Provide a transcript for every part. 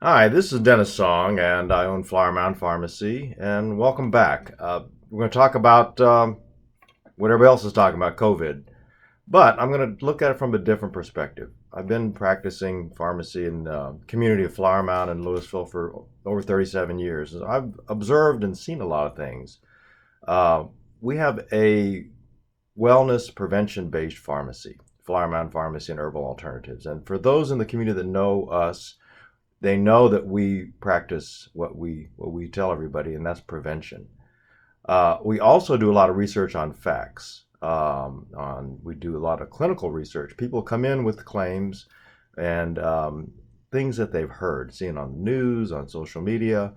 Hi, this is Dennis Song, and I own Mound Pharmacy, and welcome back. We're going to talk about what everybody else is talking about, COVID, but I'm going to look at it from a different perspective. I've been practicing pharmacy in the community of Flower Mound in Louisville for over 37 years. I've observed and seen a lot of things. Uh, we have a wellness prevention-based pharmacy, Flower Mound Pharmacy and Herbal Alternatives. And for those in the community that know us, they know that we practice what we tell everybody, and that's prevention. We also do a lot of research on facts. We do a lot of clinical research. People come in with claims and things that they've heard, seen on the news, on social media,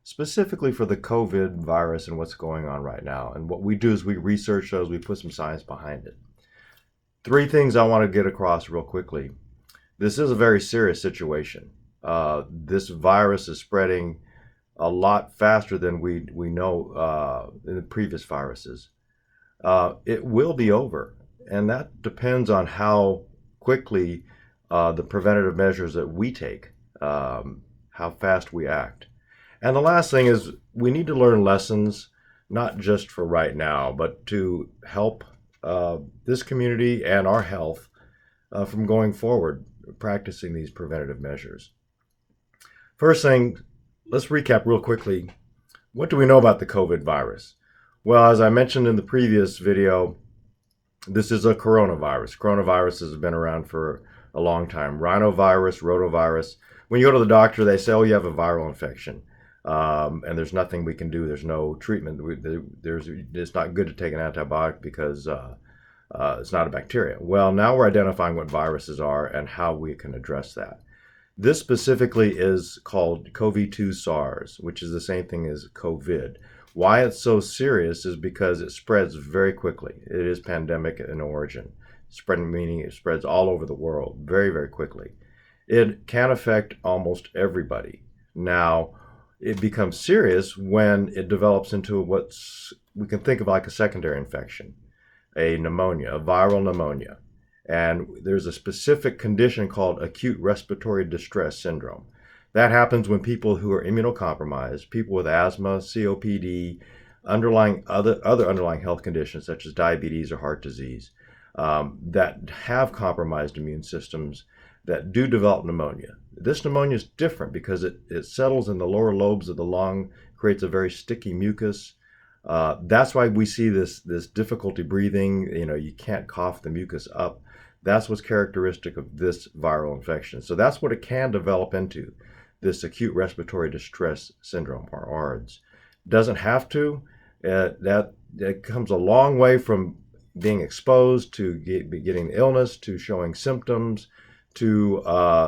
specifically for the COVID virus and what's going on right now. And what we do is we research those, we put some science behind it. Three things I want to get across real quickly. This is a very serious situation. This virus is spreading a lot faster than we know in the previous viruses. It will be over, and that depends on how quickly the preventative measures that we take, how fast we act. And the last thing is we need to learn lessons, not just for right now, but to help this community and our health from going forward, practicing these preventative measures. First thing, let's recap real quickly. What do we know about the COVID virus? Well, as I mentioned in the previous video, this is a coronavirus. Coronaviruses have been around for a long time. Rhinovirus, rotavirus. When you go to the doctor, they say, oh, you have a viral infection. And there's nothing we can do. There's no treatment. It's not good to take an antibiotic because it's not a bacteria. Well, now we're identifying what viruses are and how we can address that. This specifically is called CoV-2 SARS, which is the same thing as COVID. Why it's so serious is because it spreads very quickly. It is pandemic in origin. Spreading meaning it spreads all over the world very, very quickly. It can affect almost everybody. Now, it becomes serious when it develops into we can think of like a secondary infection, a pneumonia, a viral pneumonia. And there's a specific condition called acute respiratory distress syndrome. That happens when people who are immunocompromised, people with asthma, COPD, other underlying health conditions such as diabetes or heart disease, that have compromised immune systems that do develop pneumonia. This pneumonia is different because it settles in the lower lobes of the lung, creates a very sticky mucus. That's why we see this difficulty breathing. You can't cough the mucus up. That's what's characteristic of this viral infection. So that's what it can develop into, this acute respiratory distress syndrome, or ARDS. Doesn't have to. That comes a long way from being exposed to getting illness, to showing symptoms, to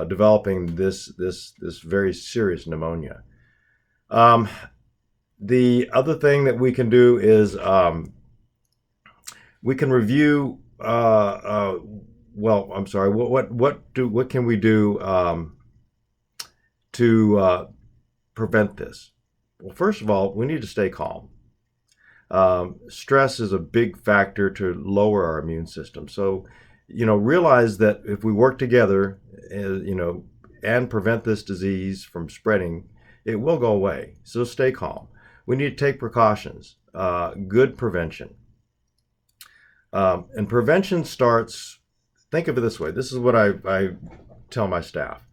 developing this very serious pneumonia. The other thing that we can do is we can review. I'm sorry. What can we do to prevent this? Well, first of all, we need to stay calm. Stress is a big factor to lower our immune system. So, realize that if we work together, and prevent this disease from spreading, it will go away. So stay calm. We need to take precautions. Good prevention. And prevention starts, think of it this way. This is what I tell my staff.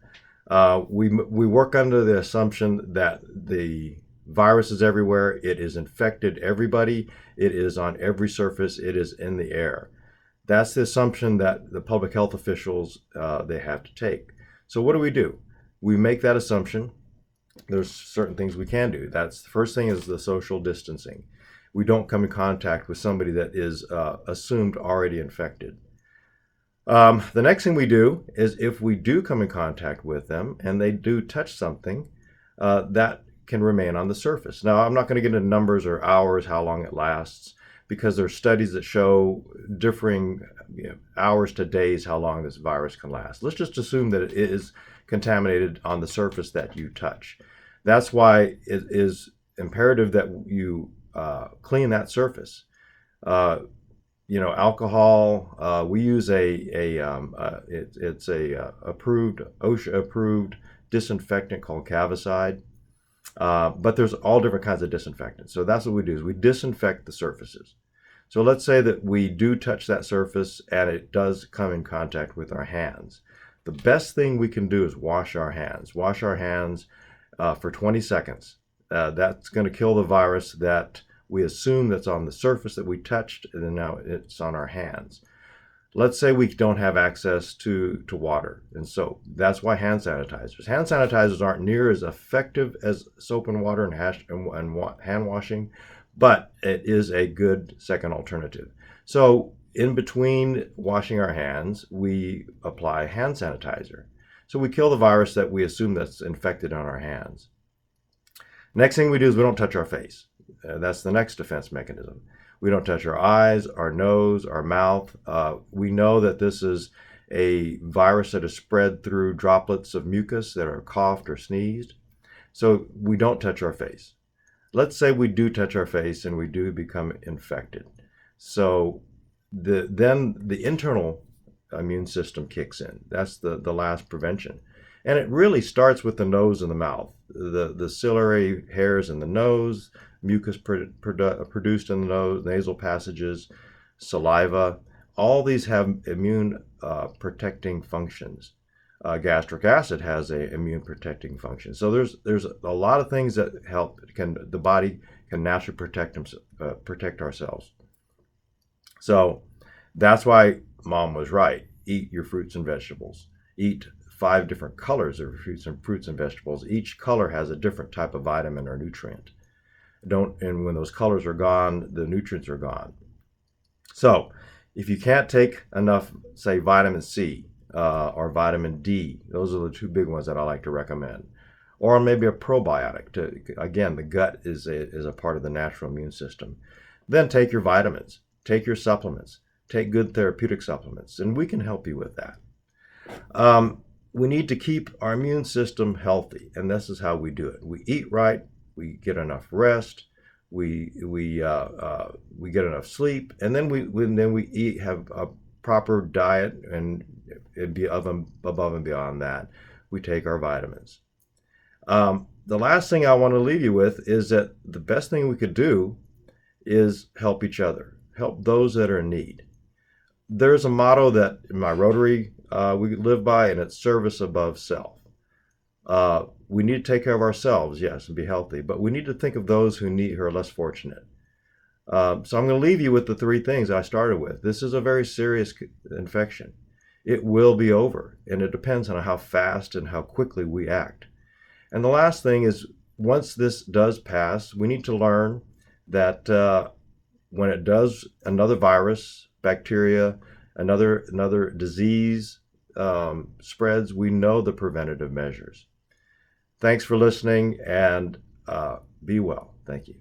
We work under the assumption that the virus is everywhere. It is infected everybody. It is on every surface. It is in the air. That's the assumption that the public health officials, they have to take. So what do? We make that assumption. There's certain things we can do. That's the first thing is the social distancing. We don't come in contact with somebody that is assumed already infected. The next thing we do is if we do come in contact with them and they do touch something, that can remain on the surface. Now, I'm not going to get into numbers or hours, how long it lasts, because there are studies that show differing hours to days how long this virus can last. Let's just assume that it is contaminated on the surface that you touch. That's why it is imperative that you clean that surface. Alcohol. We use it's a approved OSHA approved disinfectant called Cavicide. But there's all different kinds of disinfectants. So that's what we do is we disinfect the surfaces. So let's say that we do touch that surface and it does come in contact with our hands. The best thing we can do is wash our hands. Wash our hands for 20 seconds. That's going to kill the virus that we assume that's on the surface that we touched, and then now it's on our hands. Let's say we don't have access to water and soap. That's why hand sanitizers. Hand sanitizers aren't near as effective as soap and water and hand washing, but it is a good second alternative. So in between washing our hands, we apply hand sanitizer. So we kill the virus that we assume that's infected on our hands. Next thing we do is we don't touch our face. That's the next defense mechanism. We don't touch our eyes, our nose, our mouth. We know that this is a virus that is spread through droplets of mucus that are coughed or sneezed. So we don't touch our face. Let's say we do touch our face and we do become infected. So then the internal immune system kicks in. That's the last prevention. And it really starts with the nose and the mouth. The ciliary hairs in the nose, mucus produced in the nose, nasal passages, saliva, all these have immune protecting functions. Gastric acid has a immune protecting function. So there's a lot of things that help. The body can naturally protect ourselves. So that's why Mom was right. Eat your fruits and vegetables. Eat 5 different colors of fruits and vegetables. Each color has a different type of vitamin or nutrient. And when those colors are gone, the nutrients are gone. So if you can't take enough, say, vitamin C or vitamin D, those are the 2 big ones that I like to recommend. Or maybe a probiotic. Again, the gut is a part of the natural immune system. Then take your vitamins. Take your supplements. Take good therapeutic supplements. And we can help you with that. We need to keep our immune system healthy, and this is how we do it. We eat right, we get enough rest, we get enough sleep, and then we have a proper diet, and above and beyond that, we take our vitamins. The last thing I want to leave you with is that the best thing we could do is help each other, help those that are in need. There's a motto that in my Rotary we live by, and it's service above self. We need to take care of ourselves, yes, and be healthy, but we need to think of those who are less fortunate. So I'm going to leave you with the 3 things I started with. This is a very serious infection. It will be over, and it depends on how fast and how quickly we act. And the last thing is, once this does pass, we need to learn that when it does, another virus, bacteria, another disease spreads, we know the preventative measures. Thanks for listening, and be well. Thank you.